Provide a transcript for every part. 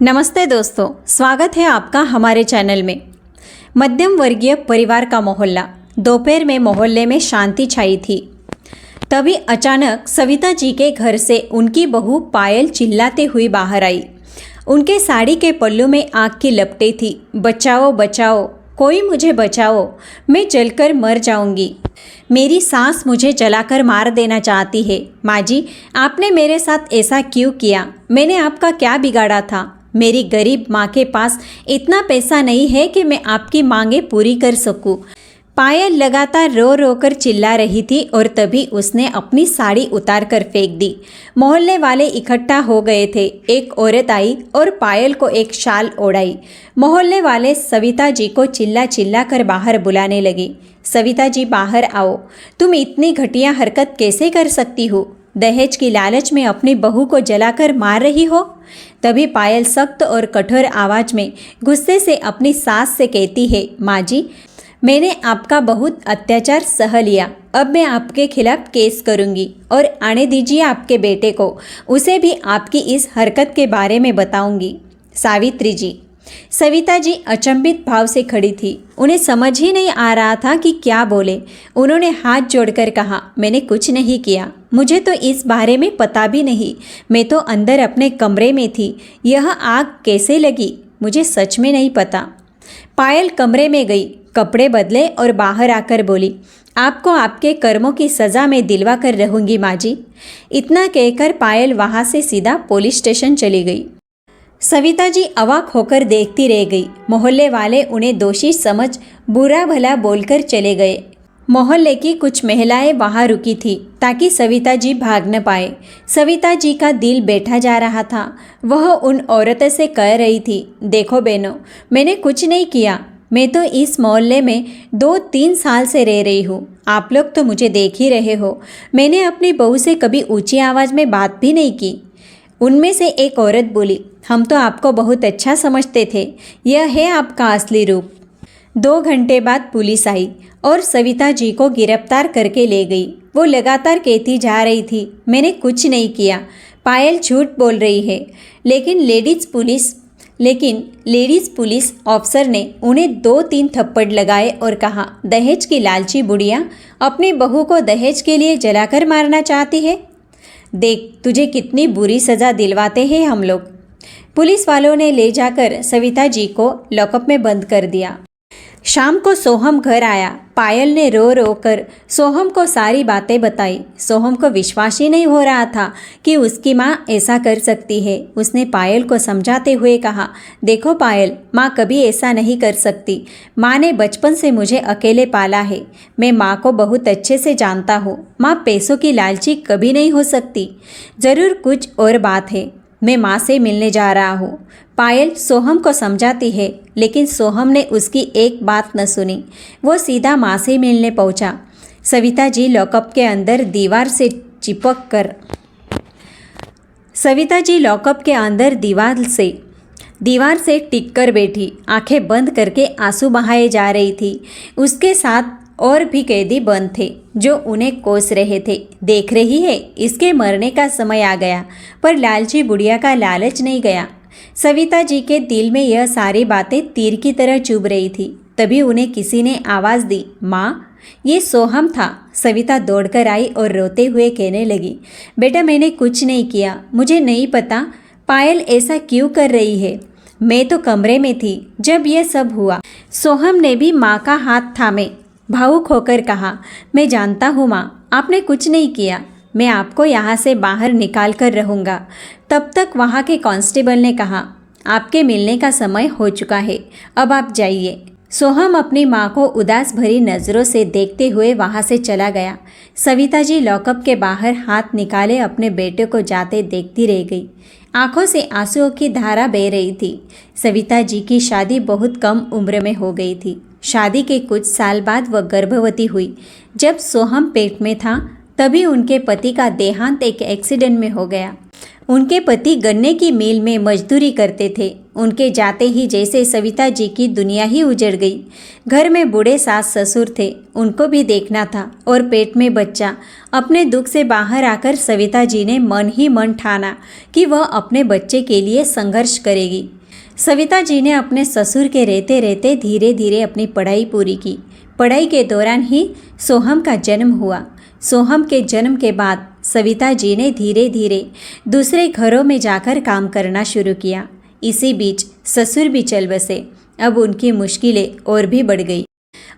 नमस्ते दोस्तों, स्वागत है आपका हमारे चैनल में। मध्यम वर्गीय परिवार का मोहल्ला। दोपहर में मोहल्ले में शांति छाई थी। तभी अचानक सविता जी के घर से उनकी बहू पायल चिल्लाते हुई बाहर आई। उनके साड़ी के पल्लू में आग की लपटें थी। बचाओ बचाओ, कोई मुझे बचाओ, मैं जलकर मर जाऊंगी। मेरी सास मुझे जलाकर मार देना चाहती है। माँ जी, आपने मेरे साथ ऐसा क्यों किया? मैंने आपका क्या बिगाड़ा था? मेरी गरीब माँ के पास इतना पैसा नहीं है कि मैं आपकी मांगें पूरी कर सकूं। पायल लगातार रो रो कर चिल्ला रही थी और तभी उसने अपनी साड़ी उतार कर फेंक दी। मोहल्ले वाले इकट्ठा हो गए थे। एक औरत आई और पायल को एक शाल ओढ़ाई। मोहल्ले वाले सविता जी को चिल्ला चिल्ला कर बाहर बुलाने लगे। सविता जी, बाहर आओ। तुम इतनी घटिया हरकत कैसे कर सकती हो? दहेज की लालच में अपनी बहू को जलाकर मार रही हो? तभी पायल सख्त और कठोर आवाज में गुस्से से अपनी सास से कहती है, माँ जी, मैंने आपका बहुत अत्याचार सह लिया। अब मैं आपके खिलाफ केस करूंगी और आने दीजिए आपके बेटे को, उसे भी आपकी इस हरकत के बारे में बताऊंगी। सावित्री जी। सविता जी अचंभित भाव से खड़ी थी। उन्हें समझ ही नहीं आ रहा था कि क्या बोले। उन्होंने हाथ जोड़कर कहा, मैंने कुछ नहीं किया, मुझे तो इस बारे में पता भी नहीं। मैं तो अंदर अपने कमरे में थी। यह आग कैसे लगी, मुझे सच में नहीं पता। पायल कमरे में गई, कपड़े बदले और बाहर आकर बोली, आपको आपके कर्मों की सज़ा में दिलवा कर रहूंगी माँ जी। इतना कहकर पायल वहाँ से सीधा पुलिस स्टेशन चली गई। सविता जी अवाक होकर देखती रह गई। मोहल्ले वाले उन्हें दोषी समझ बुरा भला बोलकर चले गए। मोहल्ले की कुछ महिलाएं वहां रुकी थी ताकि सविता जी भाग न पाए। सविता जी का दिल बैठा जा रहा था। वह उन औरतों से कह रही थी, देखो बहनों, मैंने कुछ नहीं किया। मैं तो इस मोहल्ले में 2-3 साल से रह रही हूँ। आप लोग तो मुझे देख ही रहे हो। मैंने अपनी बहू से कभी ऊंची आवाज़ में बात भी नहीं की। उनमें से एक औरत बोली, हम तो आपको बहुत अच्छा समझते थे। यह है आपका असली रूप। 2 घंटे बाद पुलिस आई और सविता जी को गिरफ्तार करके ले गई। वो लगातार कहती जा रही थी, मैंने कुछ नहीं किया। पायल झूठ बोल रही है। लेकिन लेडीज पुलिस ऑफिसर ने उन्हें 2-3 थप्पड़ लगाए और कहा, दहेज की लालची बुढ़िया अपनी बहू को दहेज के लिए जलाकर मारना चाहती है। देख, तुझे कितनी बुरी सज़ा दिलवाते हैं हम लोग। पुलिस वालों ने ले जाकर सविता जी को लॉकअप में बंद कर दिया। शाम को सोहम घर आया। पायल ने रो रो कर सोहम को सारी बातें बताई। सोहम को विश्वास ही नहीं हो रहा था कि उसकी माँ ऐसा कर सकती है। उसने पायल को समझाते हुए कहा, देखो पायल, माँ कभी ऐसा नहीं कर सकती। माँ ने बचपन से मुझे अकेले पाला है। मैं माँ को बहुत अच्छे से जानता हूँ। माँ पैसों की लालची कभी नहीं हो सकती। ज़रूर कुछ और बात है। मैं माँ से मिलने जा रहा हूँ। पायल सोहम को समझाती है, लेकिन सोहम ने उसकी एक बात न सुनी। वो सीधा माँ से मिलने पहुँचा। सविता जी लॉकअप के अंदर दीवार से टिक कर बैठी, आंखें बंद करके आंसू बहाए जा रही थी। उसके साथ और भी कैदी बंद थे जो उन्हें कोस रहे थे। देख रही है, इसके मरने का समय आ गया, पर लालची बुढ़िया का लालच नहीं गया। सविता जी के दिल में यह सारी बातें तीर की तरह चुभ रही थी। तभी उन्हें किसी ने आवाज़ दी, माँ, ये सोहम था। सविता दौड़कर आई और रोते हुए कहने लगी, बेटा, मैंने कुछ नहीं किया। मुझे नहीं पता पायल ऐसा क्यों कर रही है। मैं तो कमरे में थी जब यह सब हुआ। सोहम ने भी माँ का हाथ थामे भावुक होकर कहा, मैं जानता हूँ माँ, आपने कुछ नहीं किया। मैं आपको यहाँ से बाहर निकाल कर रहूँगा। तब तक वहाँ के कांस्टेबल ने कहा, आपके मिलने का समय हो चुका है, अब आप जाइए। सोहम अपनी माँ को उदास भरी नज़रों से देखते हुए वहाँ से चला गया। सविता जी लॉकअप के बाहर हाथ निकाले अपने बेटे को जाते देखती रह गई। आंखों से आंसुओं की धारा बह रही थी। सविता जी की शादी बहुत कम उम्र में हो गई थी। शादी के कुछ साल बाद वह गर्भवती हुई। जब सोहम पेट में था तभी उनके पति का देहांत एक एक्सीडेंट में हो गया। उनके पति गन्ने की मिल में मजदूरी करते थे। उनके जाते ही जैसे सविता जी की दुनिया ही उजड़ गई। घर में बूढ़े सास ससुर थे, उनको भी देखना था, और पेट में बच्चा। अपने दुख से बाहर आकर सविता जी ने मन ही मन ठाना कि वह अपने बच्चे के लिए संघर्ष करेगी। सविता जी ने अपने ससुर के रहते रहते धीरे धीरे अपनी पढ़ाई पूरी की। पढ़ाई के दौरान ही सोहम का जन्म हुआ। सोहम के जन्म के बाद सविता जी ने धीरे धीरे दूसरे घरों में जाकर काम करना शुरू किया। इसी बीच ससुर भी चल बसे। अब उनकी मुश्किलें और भी बढ़ गई।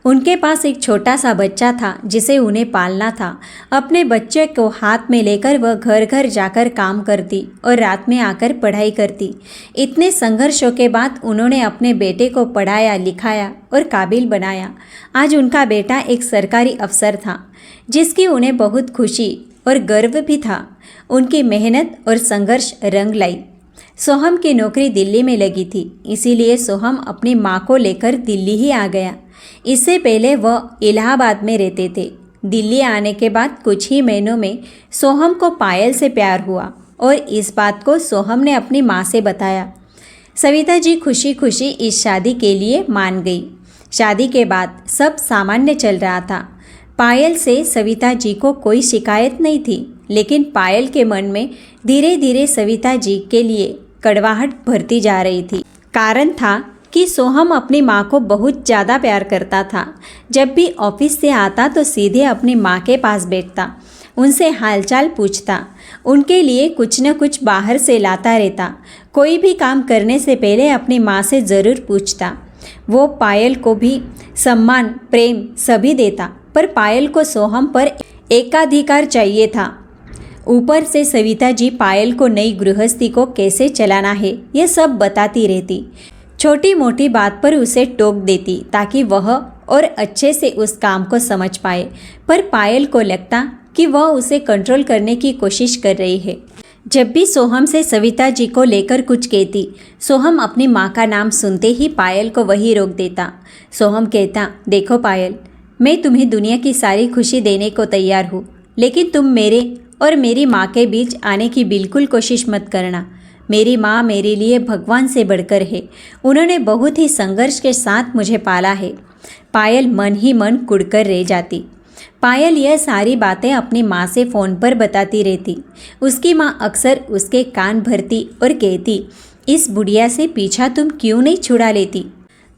उनके पास एक छोटा सा बच्चा था जिसे उन्हें पालना था। अपने बच्चे को हाथ में लेकर वह घर घर जाकर काम करती और रात में आकर पढ़ाई करती। इतने संघर्षों के बाद उन्होंने अपने बेटे को पढ़ाया लिखाया और काबिल बनाया। आज उनका बेटा एक सरकारी अफसर था, जिसकी उन्हें बहुत खुशी और गर्व भी था। उनकी मेहनत और संघर्ष रंग लाई। सोहम की नौकरी दिल्ली में लगी थी, इसीलिए सोहम अपनी माँ को लेकर दिल्ली ही आ गया। इससे पहले वह इलाहाबाद में रहते थे। दिल्ली आने के बाद कुछ ही महीनों में सोहम को पायल से प्यार हुआ और इस बात को सोहम ने अपनी माँ से बताया। सविता जी खुशी खुशी इस शादी के लिए मान गई। शादी के बाद सब सामान्य चल रहा था। पायल से सविता जी को कोई शिकायत नहीं थी, लेकिन पायल के मन में धीरे धीरे सविता जी के लिए कड़वाहट भरती जा रही थी। कारण था कि सोहम अपनी माँ को बहुत ज़्यादा प्यार करता था। जब भी ऑफिस से आता तो सीधे अपनी माँ के पास बैठता, उनसे हालचाल पूछता, उनके लिए कुछ न कुछ बाहर से लाता रहता। कोई भी काम करने से पहले अपनी माँ से ज़रूर पूछता। वो पायल को भी सम्मान प्रेम सभी देता, पर पायल को सोहम पर एकाधिकार चाहिए था। ऊपर से सविता जी पायल को नई गृहस्थी को कैसे चलाना है ये सब बताती रहती। छोटी मोटी बात पर उसे टोक देती ताकि वह और अच्छे से उस काम को समझ पाए, पर पायल को लगता कि वह उसे कंट्रोल करने की कोशिश कर रही है। जब भी सोहम से सविता जी को लेकर कुछ कहती, सोहम अपनी माँ का नाम सुनते ही पायल को वही रोक देता। सोहम कहता, देखो पायल, मैं तुम्हें दुनिया की सारी खुशी देने को तैयार हूँ, लेकिन तुम मेरे और मेरी माँ के बीच आने की बिल्कुल कोशिश मत करना। मेरी माँ मेरे लिए भगवान से बढ़कर है। उन्होंने बहुत ही संघर्ष के साथ मुझे पाला है। पायल मन ही मन कुढ़कर रह जाती। पायल यह सारी बातें अपनी माँ से फ़ोन पर बताती रहती। उसकी माँ अक्सर उसके कान भरती और कहती, इस बुढ़िया से पीछा तुम क्यों नहीं छुड़ा लेती?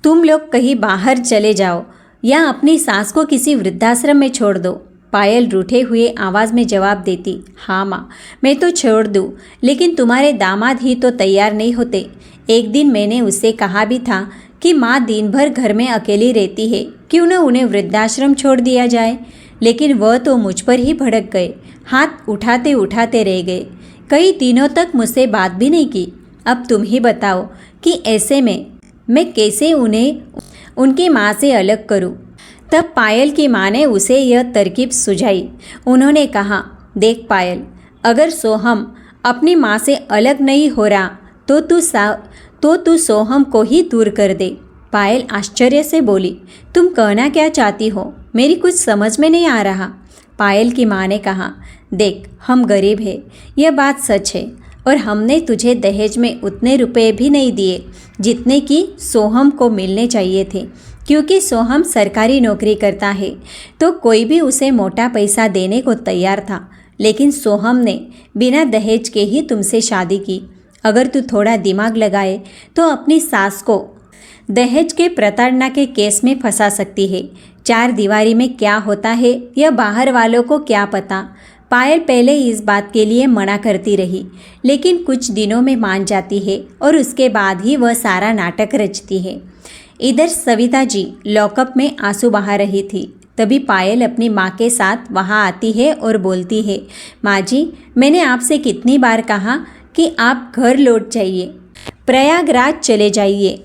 तुम लोग कहीं बाहर चले जाओ या अपनी सास को किसी वृद्धाश्रम में छोड़ दो। पायल रूठे हुए आवाज़ में जवाब देती, हाँ माँ, मैं तो छोड़ दूँ, लेकिन तुम्हारे दामाद ही तो तैयार नहीं होते। एक दिन मैंने उससे कहा भी था कि माँ दिन भर घर में अकेली रहती है, क्यों न उन्हें वृद्धाश्रम छोड़ दिया जाए, लेकिन वह तो मुझ पर ही भड़क गए, हाथ उठाते उठाते रह गए। कई दिनों तक मुझसे बात भी नहीं की। अब तुम ही बताओ कि ऐसे में मैं कैसे उन्हें उनकी माँ से अलग करूँ? तब पायल की माँ ने उसे यह तरकीब सुझाई। उन्होंने कहा, देख पायल, अगर सोहम अपनी माँ से अलग नहीं हो रहा तो तू सोहम को ही दूर कर दे। पायल आश्चर्य से बोली, तुम कहना क्या चाहती हो? मेरी कुछ समझ में नहीं आ रहा। पायल की माँ ने कहा, देख, हम गरीब हैं, यह बात सच है, और हमने तुझे दहेज में उतने रुपए भी नहीं दिए जितने कि सोहम को मिलने चाहिए थे, क्योंकि सोहम सरकारी नौकरी करता है तो कोई भी उसे मोटा पैसा देने को तैयार था। लेकिन सोहम ने बिना दहेज के ही तुमसे शादी की। अगर तू थोड़ा दिमाग लगाए तो अपनी सास को दहेज के प्रताड़ना के केस में फंसा सकती है। चार दीवारी में क्या होता है यह बाहर वालों को क्या पता। पायल पहले इस बात के लिए मना करती रही, लेकिन कुछ दिनों में मान जाती है और उसके बाद ही वह सारा नाटक रचती है। इधर सविता जी लॉकअप में आंसू बहा रही थी। तभी पायल अपनी माँ के साथ वहाँ आती है और बोलती है, माँ जी, मैंने आपसे कितनी बार कहा कि आप घर लौट जाइए, प्रयागराज चले जाइए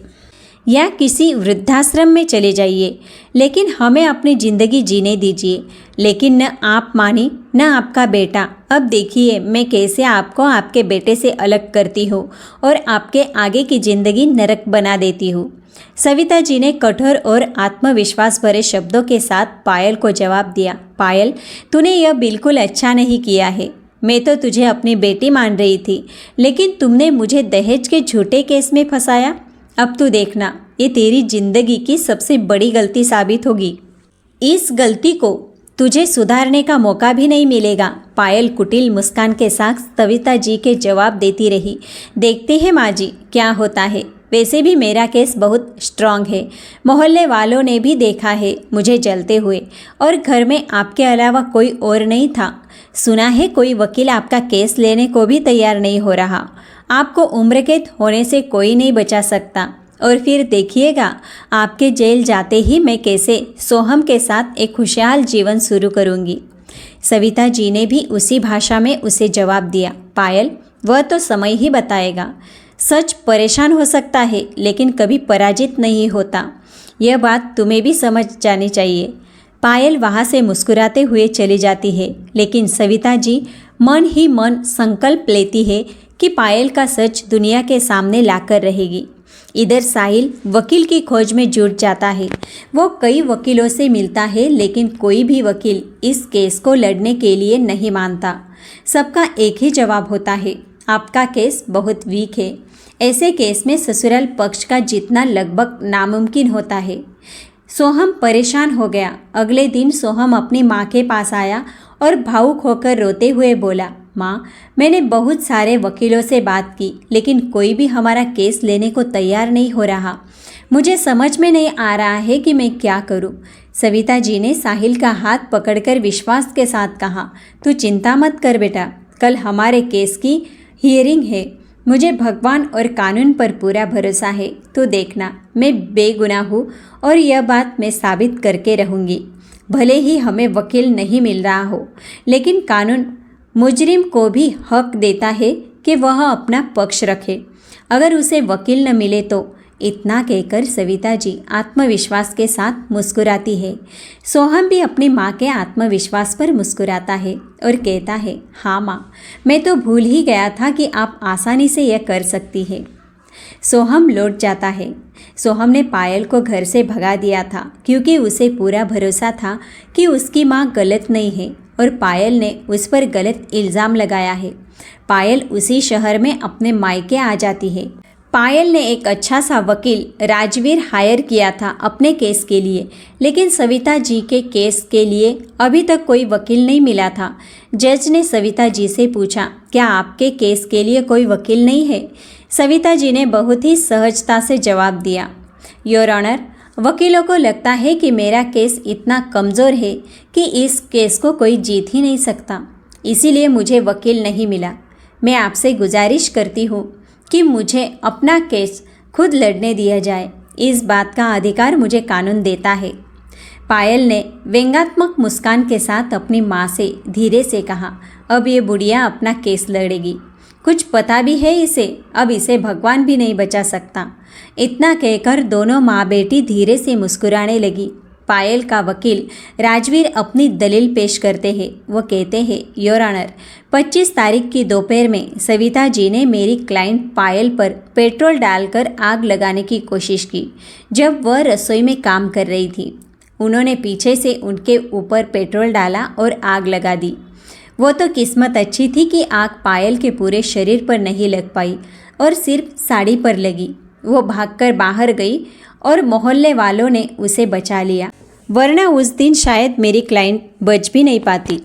या किसी वृद्धाश्रम में चले जाइए, लेकिन हमें अपनी ज़िंदगी जीने दीजिए। लेकिन न आप मानी न आपका बेटा। अब देखिए मैं कैसे आपको आपके बेटे से अलग करती हूँ और आपके आगे की ज़िंदगी नरक बना देती हूँ। सविता जी ने कठोर और आत्मविश्वास भरे शब्दों के साथ पायल को जवाब दिया, पायल, तूने यह बिल्कुल अच्छा नहीं किया है। मैं तो तुझे अपनी बेटी मान रही थी, लेकिन तुमने मुझे दहेज के झूठे केस में फंसाया। अब तू देखना, ये तेरी जिंदगी की सबसे बड़ी गलती साबित होगी। इस गलती को तुझे सुधारने का मौका भी नहीं मिलेगा। पायल कुटिल मुस्कान के साथ सविता जी के जवाब देती रही। देखते हैं माँ जी क्या होता है। वैसे भी मेरा केस बहुत स्ट्रांग है। मोहल्ले वालों ने भी देखा है मुझे जलते हुए, और घर में आपके अलावा कोई और नहीं था। सुना है कोई वकील आपका केस लेने को भी तैयार नहीं हो रहा। आपको उम्र कैद होने से कोई नहीं बचा सकता। और फिर देखिएगा, आपके जेल जाते ही मैं कैसे सोहम के साथ एक खुशहाल जीवन शुरू करूंगी। सविता जी ने भी उसी भाषा में उसे जवाब दिया। पायल, वह तो समय ही बताएगा। सच परेशान हो सकता है, लेकिन कभी पराजित नहीं होता। यह बात तुम्हें भी समझ जानी चाहिए। पायल वहाँ से मुस्कुराते हुए चली जाती है, लेकिन सविता जी मन ही मन संकल्प लेती है कि पायल का सच दुनिया के सामने लाकर रहेगी। इधर साहिल वकील की खोज में जुट जाता है। वो कई वकीलों से मिलता है, लेकिन कोई भी वकील इस केस को लड़ने के लिए नहीं मानता। सबका एक ही जवाब होता है, आपका केस बहुत वीक है। ऐसे केस में ससुराल पक्ष का जीतना लगभग नामुमकिन होता है। सोहम परेशान हो गया। अगले दिन सोहम अपनी माँ के पास आया और भावुक होकर रोते हुए बोला, माँ, मैंने बहुत सारे वकीलों से बात की, लेकिन कोई भी हमारा केस लेने को तैयार नहीं हो रहा। मुझे समझ में नहीं आ रहा है कि मैं क्या करूं। सविता जी ने साहिल का हाथ पकड़कर विश्वास के साथ कहा, तू चिंता मत कर बेटा, कल हमारे केस की हियरिंग है। मुझे भगवान और कानून पर पूरा भरोसा है। तो देखना, मैं बेगुनाह हूँ और यह बात मैं साबित करके रहूँगी। भले ही हमें वकील नहीं मिल रहा हो, लेकिन कानून मुजरिम को भी हक देता है कि वह अपना पक्ष रखे। अगर उसे वकील न मिले तो। इतना कहकर सविता जी आत्मविश्वास के साथ मुस्कुराती है। सोहम भी अपनी माँ के आत्मविश्वास पर मुस्कुराता है और कहता है, हाँ माँ, मैं तो भूल ही गया था कि आप आसानी से यह कर सकती है। सोहम लौट जाता है। सोहम ने पायल को घर से भगा दिया था, क्योंकि उसे पूरा भरोसा था कि उसकी माँ गलत नहीं है और पायल ने उस पर गलत इल्ज़ाम लगाया है। पायल उसी शहर में अपने मायके आ जाती है। पायल ने एक अच्छा सा वकील राजवीर हायर किया था अपने केस के लिए, लेकिन सविता जी के केस के लिए अभी तक कोई वकील नहीं मिला था। जज ने सविता जी से पूछा, क्या आपके केस के लिए कोई वकील नहीं है? सविता जी ने बहुत ही सहजता से जवाब दिया, योर ऑनर, वकीलों को लगता है कि मेरा केस इतना कमज़ोर है कि इस केस को कोई जीत ही नहीं सकता, इसीलिए मुझे वकील नहीं मिला। मैं आपसे गुजारिश करती हूँ कि मुझे अपना केस खुद लड़ने दिया जाए। इस बात का अधिकार मुझे कानून देता है। पायल ने व्यंग्यात्मक मुस्कान के साथ अपनी माँ से धीरे से कहा, अब ये बुढ़िया अपना केस लड़ेगी। कुछ पता भी है इसे, अब इसे भगवान भी नहीं बचा सकता। इतना कहकर दोनों माँ बेटी धीरे से मुस्कुराने लगी। पायल का वकील राजवीर अपनी दलील पेश करते हैं। वो कहते हैं, योर ऑनर, 25 तारीख की दोपहर में सविता जी ने मेरी क्लाइंट पायल पर पेट्रोल डालकर आग लगाने की कोशिश की। जब वह रसोई में काम कर रही थी, उन्होंने पीछे से उनके ऊपर पेट्रोल डाला और आग लगा दी। वो तो किस्मत अच्छी थी कि आग पायल के पूरे शरीर पर नहीं लग पाई और सिर्फ साड़ी पर लगी। वो भागकर बाहर गई और मोहल्ले वालों ने उसे बचा लिया, वरना उस दिन शायद मेरी क्लाइंट बच भी नहीं पाती।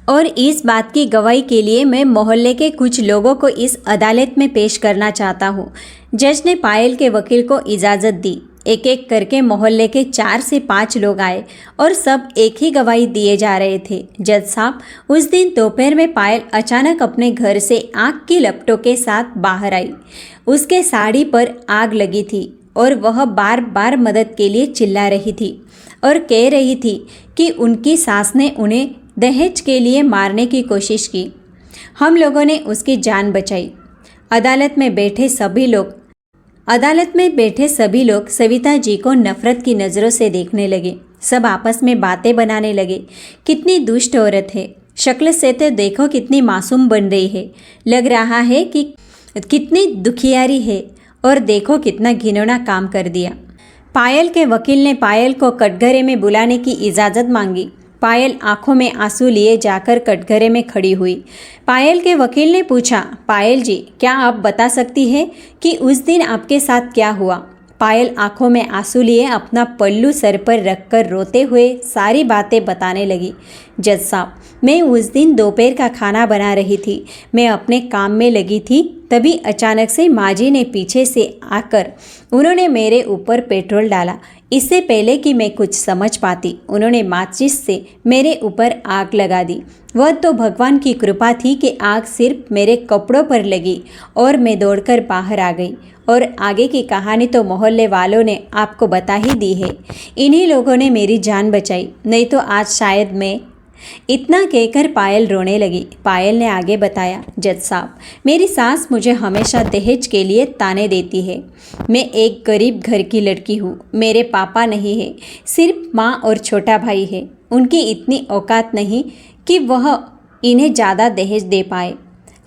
और इस बात की गवाही के लिए मैं मोहल्ले के कुछ लोगों को इस अदालत में पेश करना चाहता हूँ। जज ने पायल के वकील को इजाज़त दी। एक एक करके मोहल्ले के 4 से 5 लोग आए और सब एक ही गवाही दिए जा रहे थे। जज साहब, उस दिन दोपहर में पायल अचानक अपने घर से आग की लपटों के साथ बाहर आई। उसके साड़ी पर आग लगी थी और वह बार बार मदद के लिए चिल्ला रही थी और कह रही थी कि उनकी सास ने उन्हें दहेज के लिए मारने की कोशिश की। हम लोगों ने उसकी जान बचाई। अदालत में बैठे सभी लोग सविता जी को नफरत की नज़रों से देखने लगे। सब आपस में बातें बनाने लगे। कितनी दुष्ट औरत है, शक्ल से तो देखो कितनी मासूम बन रही है, लग रहा है कि कितनी दुखियारी है, और देखो कितना घिनौना काम कर दिया। पायल के वकील ने पायल को कटघरे में बुलाने की इजाज़त मांगी। पायल आंखों में आंसू लिए जाकर कटघरे में खड़ी हुई। पायल के वकील ने पूछा, पायल जी, क्या आप बता सकती हैं कि उस दिन आपके साथ क्या हुआ? पायल आंखों में आंसू लिए अपना पल्लू सर पर रखकर रोते हुए सारी बातें बताने लगी। जज साहब, मैं उस दिन दोपहर का खाना बना रही थी। मैं अपने काम में लगी थी, तभी अचानक से माजी ने पीछे से आकर उन्होंने मेरे ऊपर पेट्रोल डाला। इससे पहले कि मैं कुछ समझ पाती, उन्होंने माचिस से मेरे ऊपर आग लगा दी। वह तो भगवान की कृपा थी कि आग सिर्फ मेरे कपड़ों पर लगी और मैं दौड़कर बाहर आ गई। और आगे की कहानी तो मोहल्ले वालों ने आपको बता ही दी है। इन्हीं लोगों ने मेरी जान बचाई, नहीं तो आज शायद मैं। इतना कहकर पायल रोने लगी। पायल ने आगे बताया, जज साहब, मेरी सास मुझे हमेशा दहेज के लिए ताने देती है। मैं एक गरीब घर की लड़की हूँ। मेरे पापा नहीं है, सिर्फ माँ और छोटा भाई है। उनकी इतनी औकात नहीं कि वह इन्हें ज़्यादा दहेज दे पाए।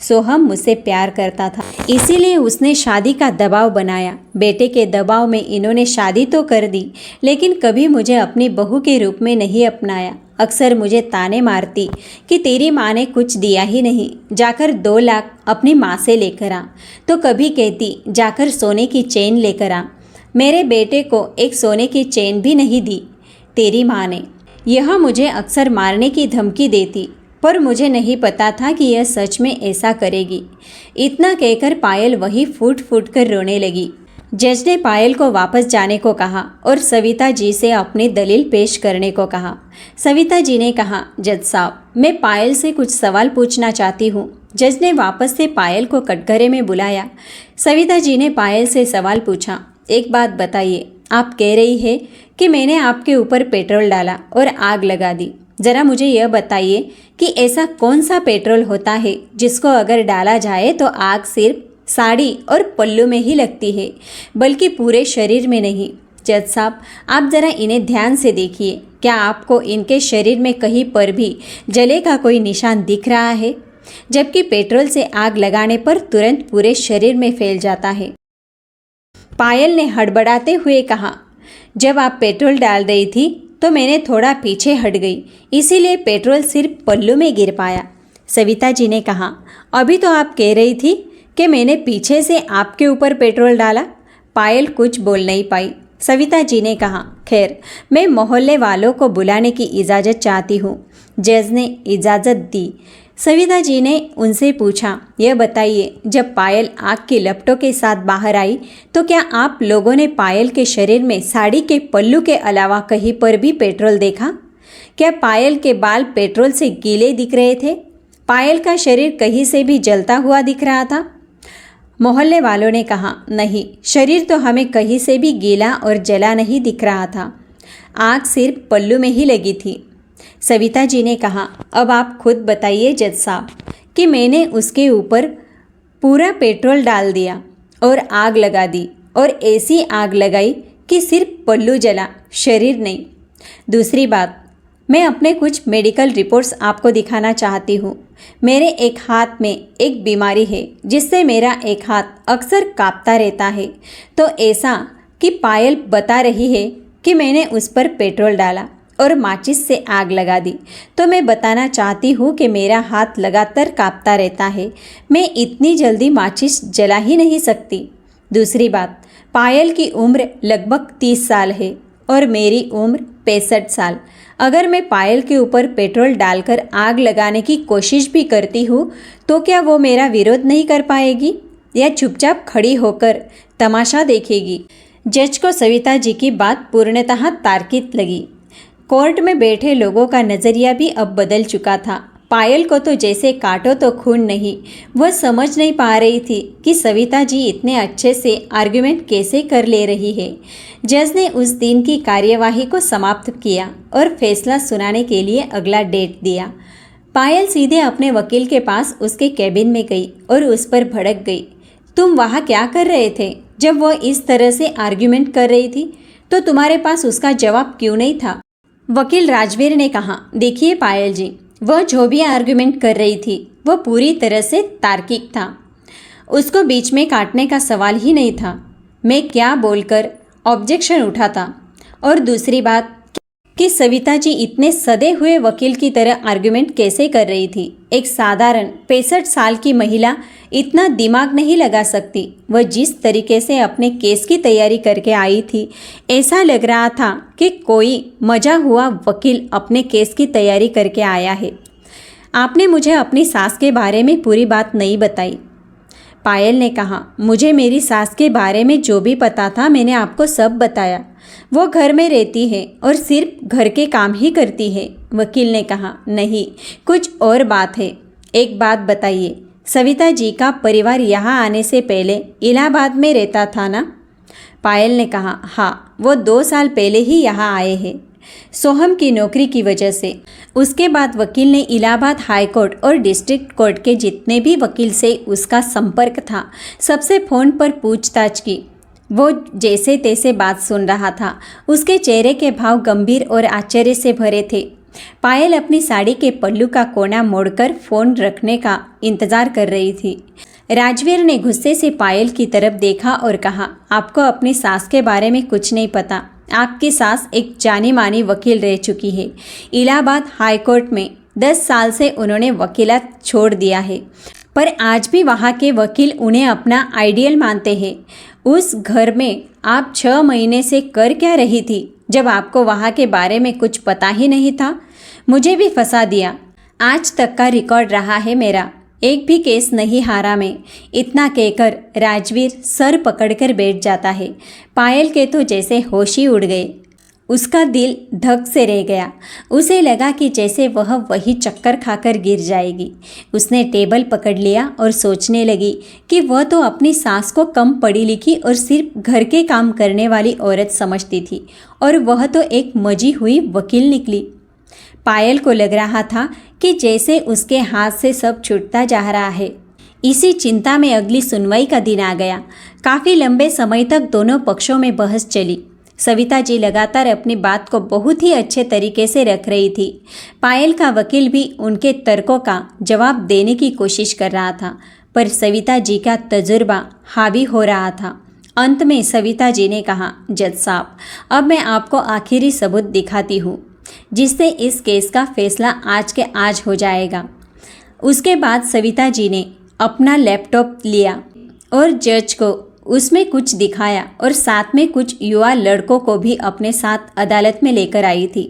सोहम मुझसे प्यार करता था, इसीलिए उसने शादी का दबाव बनाया। बेटे के दबाव में इन्होंने शादी तो कर दी, लेकिन कभी मुझे अपनी बहू के रूप में नहीं अपनाया। अक्सर मुझे ताने मारती कि तेरी माँ ने कुछ दिया ही नहीं, जाकर 2 लाख अपनी माँ से लेकर आ। तो कभी कहती, जाकर सोने की चेन लेकर आ। मेरे बेटे को एक सोने की चेन भी नहीं दी तेरी माँ ने। यह मुझे अक्सर मारने की धमकी देती, पर मुझे नहीं पता था कि यह सच में ऐसा करेगी। इतना कहकर पायल वही फूट फूट कर रोने लगी। जज ने पायल को वापस जाने को कहा और सविता जी से अपनी दलील पेश करने को कहा। सविता जी ने कहा, जज साहब, मैं पायल से कुछ सवाल पूछना चाहती हूँ। जज ने वापस से पायल को कटघरे में बुलाया। सविता जी ने पायल से सवाल पूछा, एक बात बताइए, आप कह रही है कि मैंने आपके ऊपर पेट्रोल डाला और आग लगा दी। ज़रा मुझे यह बताइए कि ऐसा कौन सा पेट्रोल होता है जिसको अगर डाला जाए तो आग सिर्फ साड़ी और पल्लू में ही लगती है, बल्कि पूरे शरीर में नहीं। जज साहब, आप ज़रा इन्हें ध्यान से देखिए। क्या आपको इनके शरीर में कहीं पर भी जले का कोई निशान दिख रहा है? जबकि पेट्रोल से आग लगाने पर तुरंत पूरे शरीर में फैल जाता है। पायल ने हड़बड़ाते हुए कहा, जब आप पेट्रोल डाल रही थी तो मैंने थोड़ा पीछे हट गई, इसीलिए पेट्रोल सिर्फ पल्लू में गिर पाया। सविता जी ने कहा, अभी तो आप कह रही थी कि मैंने पीछे से आपके ऊपर पेट्रोल डाला। पायल कुछ बोल नहीं पाई। सविता जी ने कहा, खैर, मैं मोहल्ले वालों को बुलाने की इजाज़त चाहती हूँ। जज ने इजाज़त दी। सविता जी ने उनसे पूछा, यह बताइए, जब पायल आग की लपटों के साथ बाहर आई तो क्या आप लोगों ने पायल के शरीर में साड़ी के पल्लू के अलावा कहीं पर भी पेट्रोल देखा? क्या पायल के बाल पेट्रोल से गीले दिख रहे थे? पायल का शरीर कहीं से भी जलता हुआ दिख रहा था? मोहल्ले वालों ने कहा, नहीं, शरीर तो हमें कहीं से भी गीला और जला नहीं दिख रहा था। आग सिर्फ पल्लू में ही लगी थी। सविता जी ने कहा, अब आप खुद बताइए जज साहब कि मैंने उसके ऊपर पूरा पेट्रोल डाल दिया और आग लगा दी, और ऐसी आग लगाई कि सिर्फ पल्लू जला, शरीर नहीं। दूसरी बात, मैं अपने कुछ मेडिकल रिपोर्ट्स आपको दिखाना चाहती हूँ। मेरे एक हाथ में एक बीमारी है जिससे मेरा एक हाथ अक्सर कांपता रहता है। तो ऐसा कि पायल बता रही है कि मैंने उस पर पेट्रोल डाला और माचिस से आग लगा दी, तो मैं बताना चाहती हूँ कि मेरा हाथ लगातार कांपता रहता है। मैं इतनी जल्दी माचिस जला ही नहीं सकती। दूसरी बात, पायल की उम्र लगभग 30 साल है और मेरी उम्र 65 साल। अगर मैं पायल के ऊपर पेट्रोल डालकर आग लगाने की कोशिश भी करती हूँ तो क्या वो मेरा विरोध नहीं कर पाएगी या चुपचाप खड़ी होकर तमाशा देखेगी? जज को सविता जी की बात पूर्णतः तार्किक लगी। कोर्ट में बैठे लोगों का नज़रिया भी अब बदल चुका था। पायल को तो जैसे काटो तो खून नहीं। वह समझ नहीं पा रही थी कि सविता जी इतने अच्छे से आर्गुमेंट कैसे कर ले रही है। जज ने उस दिन की कार्यवाही को समाप्त किया और फैसला सुनाने के लिए अगला डेट दिया। पायल सीधे अपने वकील के पास उसके कैबिन में गई और उस पर भड़क गई। तुम वहाँ क्या कर रहे थे? जब वह इस तरह से आर्गुमेंट कर रही थी तो तुम्हारे पास उसका जवाब क्यों नहीं था? वकील राजवीर ने कहा, देखिए पायल जी, वह जो भी आर्गुमेंट कर रही थी वह पूरी तरह से तार्किक था। उसको बीच में काटने का सवाल ही नहीं था। मैं क्या बोलकर ऑब्जेक्शन उठाता? और दूसरी बात, कि सविता जी इतने सदे हुए वकील की तरह आर्गुमेंट कैसे कर रही थी। एक साधारण 65 साल की महिला इतना दिमाग नहीं लगा सकती। वह जिस तरीके से अपने केस की तैयारी करके आई थी, ऐसा लग रहा था कि कोई मजा हुआ वकील अपने केस की तैयारी करके आया है। आपने मुझे अपनी सास के बारे में पूरी बात नहीं बताई, पायल ने कहा। मुझे मेरी सास के बारे में जो भी पता था मैंने आपको सब बताया। वो घर में रहती है और सिर्फ घर के काम ही करती है। वकील ने कहा, नहीं, कुछ और बात है। एक बात बताइए, सविता जी का परिवार यहाँ आने से पहले इलाहाबाद में रहता था ना? पायल ने कहा, हाँ, वो 2 साल पहले ही यहाँ आए हैं, सोहम की नौकरी की वजह से। उसके बाद वकील ने इलाहाबाद हाई कोर्ट और डिस्ट्रिक्ट कोर्ट के जितने भी वकील से उसका संपर्क था, सबसे फ़ोन पर पूछताछ की। वो जैसे तैसे बात सुन रहा था। उसके चेहरे के भाव गंभीर और आश्चर्य से भरे थे। पायल अपनी साड़ी के पल्लू का कोना मोड़कर फ़ोन रखने का इंतज़ार कर रही थी। राजवीर ने गुस्से से पायल की तरफ देखा और कहा, आपको अपनी सास के बारे में कुछ नहीं पता। आपकी सास एक जानी मानी वकील रह चुकी है। इलाहाबाद हाई कोर्ट में 10 साल से उन्होंने वकीलात छोड़ दिया है, पर आज भी वहाँ के वकील उन्हें अपना आइडियल मानते हैं। उस घर में आप 6 महीने से कर क्या रही थी, जब आपको वहाँ के बारे में कुछ पता ही नहीं था? मुझे भी फंसा दिया। आज तक का रिकॉर्ड रहा है मेरा, एक भी केस नहीं हारा मैं। इतना कहकर राजवीर सर पकड़कर बैठ जाता है। पायल के तो जैसे होश ही उड़ गए। उसका दिल धक से रह गया। उसे लगा कि जैसे वह वही चक्कर खाकर गिर जाएगी। उसने टेबल पकड़ लिया और सोचने लगी कि वह तो अपनी सास को कम पढ़ी लिखी और सिर्फ घर के काम करने वाली औरत समझती थी, और वह तो एक मजी हुई वकील निकली। पायल को लग रहा था कि जैसे उसके हाथ से सब छूटता जा रहा है। इसी चिंता में अगली सुनवाई का दिन आ गया। काफ़ी लंबे समय तक दोनों पक्षों में बहस चली। सविता जी लगातार अपनी बात को बहुत ही अच्छे तरीके से रख रही थी। पायल का वकील भी उनके तर्कों का जवाब देने की कोशिश कर रहा था, पर सविता जी का तजुर्बा हावी हो रहा था। अंत में सविता जी ने कहा, जज साहब, अब मैं आपको आखिरी सबूत दिखाती हूँ, जिससे इस केस का फैसला आज के आज हो जाएगा। उसके बाद सविता जी ने अपना लैपटॉप लिया और जज को उसमें कुछ दिखाया और साथ में कुछ युवा लड़कों को भी अपने साथ अदालत में लेकर आई थी।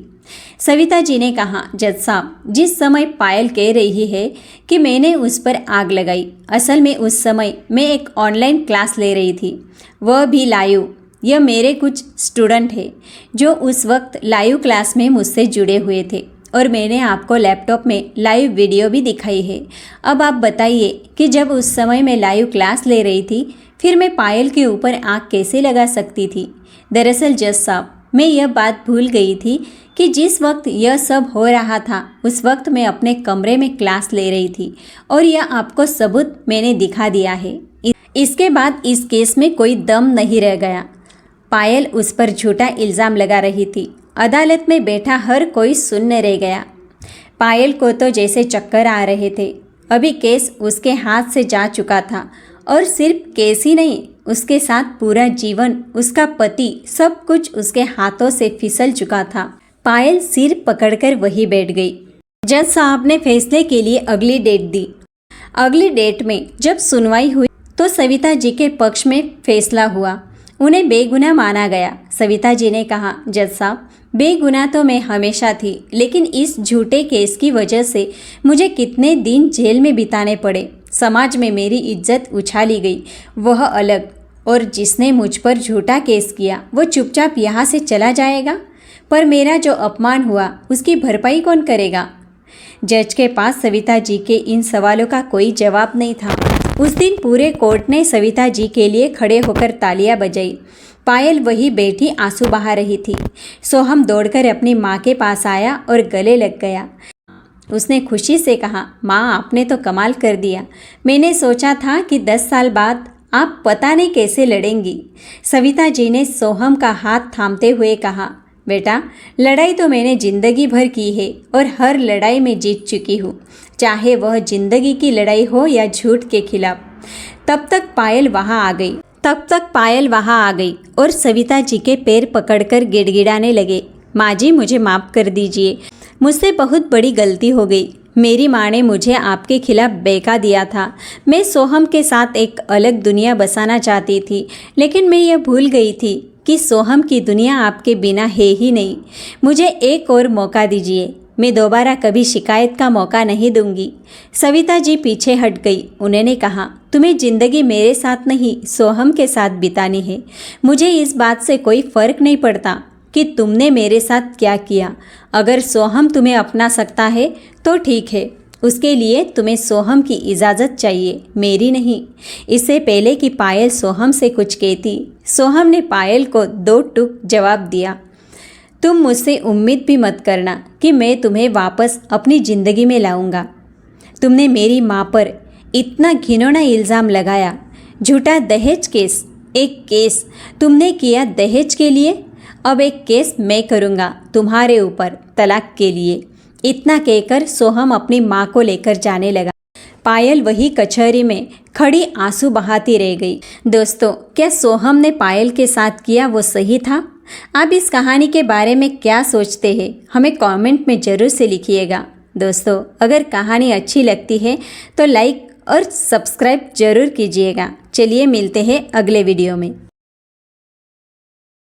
सविता जी ने कहा, जज साहब, जिस समय पायल कह रही है कि मैंने उस पर आग लगाई, असल में उस समय मैं एक ऑनलाइन क्लास ले रही थी, वह भी लाइव। यह मेरे कुछ स्टूडेंट हैं जो उस वक्त लाइव क्लास में मुझसे जुड़े हुए थे, और मैंने आपको लैपटॉप में लाइव वीडियो भी दिखाई है। अब आप बताइए कि जब उस समय मैं लाइव क्लास ले रही थी, फिर मैं पायल के ऊपर आँख कैसे लगा सकती थी? दरअसल जज साहब, मैं यह बात भूल गई थी कि जिस वक्त यह सब हो रहा था, उस वक्त मैं अपने कमरे में क्लास ले रही थी, और यह आपको सबूत मैंने दिखा दिया है। इसके बाद इस केस में कोई दम नहीं रह गया। पायल उस पर झूठा इल्ज़ाम लगा रही थी। अदालत में बैठा हर कोई सुनने रह गया। पायल को तो जैसे चक्कर आ रहे थे। अभी केस उसके हाथ से जा चुका था, और सिर्फ केस ही नहीं, उसके साथ पूरा जीवन, उसका पति, सब कुछ उसके हाथों से फिसल चुका था। पायल सिर पकड़कर वहीं बैठ गई। जज साहब ने फैसले के लिए अगली डेट दी। अगली डेट में जब सुनवाई हुई तो सविता जी के पक्ष में फैसला हुआ। उन्हें बेगुनाह माना गया। सविता जी ने कहा, जज साहब, बेगुनाह तो मैं हमेशा थी, लेकिन इस झूठे केस की वजह से मुझे कितने दिन जेल में बिताने पड़े। समाज में मेरी इज्जत उछाली गई, वह अलग, और जिसने मुझ पर झूठा केस किया वो चुपचाप यहाँ से चला जाएगा, पर मेरा जो अपमान हुआ उसकी भरपाई कौन करेगा? जज के पास सविता जी के इन सवालों का कोई जवाब नहीं था। उस दिन पूरे कोर्ट ने सविता जी के लिए खड़े होकर तालियां बजाई। पायल वही बैठी आंसू बहा रही थी। सोहम दौड़कर अपनी माँ के पास आया और गले लग गया। उसने खुशी से कहा, माँ, आपने तो कमाल कर दिया। मैंने सोचा था कि 10 साल बाद आप पता नहीं कैसे लड़ेंगी। सविता जी ने सोहम का हाथ थामते हुए कहा, बेटा, लड़ाई तो मैंने ज़िंदगी भर की है और हर लड़ाई में जीत चुकी हूँ, चाहे वह ज़िंदगी की लड़ाई हो या झूठ के खिलाफ। तब तक पायल वहाँ आ गई और सविता जी के पैर पकड़कर गिड़गिड़ाने लगे। माँ जी मुझे माफ़ कर दीजिए, मुझसे बहुत बड़ी गलती हो गई। मेरी माँ ने मुझे आपके खिलाफ बहका दिया था। मैं सोहम के साथ एक अलग दुनिया बसाना चाहती थी, लेकिन मैं यह भूल गई थी कि सोहम की दुनिया आपके बिना है ही नहीं। मुझे एक और मौका दीजिए, मैं दोबारा कभी शिकायत का मौका नहीं दूंगी। सविता जी पीछे हट गई। उन्होंने कहा, तुम्हें ज़िंदगी मेरे साथ नहीं सोहम के साथ बितानी है। मुझे इस बात से कोई फ़र्क नहीं पड़ता कि तुमने मेरे साथ क्या किया। अगर सोहम तुम्हें अपना सकता है तो ठीक है, उसके लिए तुम्हें सोहम की इजाज़त चाहिए, मेरी नहीं। इससे पहले कि पायल सोहम से कुछ कहती, सोहम ने पायल को 2 टूक जवाब दिया। तुम मुझसे उम्मीद भी मत करना कि मैं तुम्हें वापस अपनी ज़िंदगी में लाऊंगा। तुमने मेरी माँ पर इतना घिनौना इल्ज़ाम लगाया। झूठा दहेज केस, एक केस तुमने किया दहेज के लिए, अब एक केस मैं करूँगा तुम्हारे ऊपर तलाक के लिए। इतना कहकर सोहम अपनी माँ को लेकर जाने लगा। पायल वही कचहरी में खड़ी आंसू बहाती रह गई। दोस्तों, क्या सोहम ने पायल के साथ किया वो सही था? आप इस कहानी के बारे में क्या सोचते हैं, हमें कमेंट में ज़रूर से लिखिएगा। दोस्तों, अगर कहानी अच्छी लगती है तो लाइक और सब्सक्राइब ज़रूर कीजिएगा। चलिए मिलते हैं अगले वीडियो में।